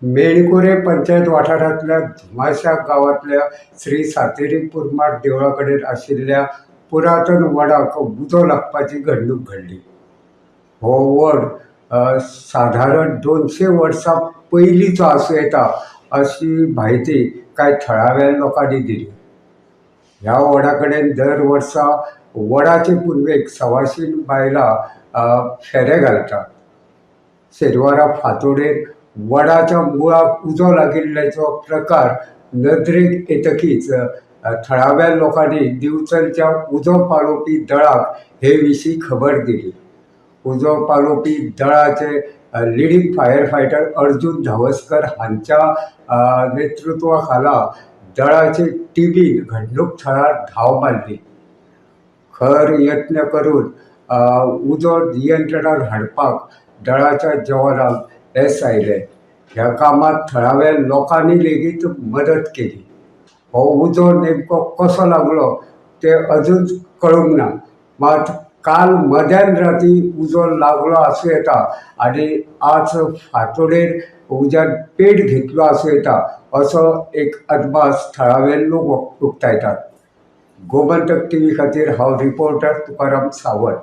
मेणकुरे पंचायत वाठारांतल्या धुमाशा गांवांतल्या श्री सातेरी पुरमाट देवळा कडेन आशिल्ल्या पुरातन वडाक उजो लागपाची घडणूक घडली. हो वड साधारण 200 वर्सां पयलींचो आसूं येता अशी म्हायती कांय थळाव्या लोकांनी दिली. ह्या वडा कडेन दर वर्सा वडाचे पुनवेक सवाशीण बायलां फेरे घालतात. शेनवारा फांतोडेर वडाच्या मुळाक उजो लागिल्ल्याचो प्रकार नदरेक येतकीच थळाव्या लोकांनी दिवचलच्या उजो पालोवपी दळाक हे विशीं खबर दिली. उजो पालोवपी दळाचे leading fire fighter Arjun Dhavaskar हांच्या नेतृत्वा खाला दळाचे टिमीन घडणूक थळार धांव मारली. खर यत्न करून उजो नियंत्रणांत हाडपाक दळाच्या जवानांक येस आयले. ह्या कामांत थळाव्या लोकांनी लेगीत मदत केली. हो उजो नेमको कसो लागलो तें अजून कळूंक ना, मात काल मध्यान राती उजो लागलो आसूं येता आनी आज फांतोडेर उज्यान पेट घेतलो आसूं येता असो एक अदमास थळावे लोक उक्तायतात. गोमंतक टीव्ही खातीर हांव रिपोर्टर तुकाराम सावंत.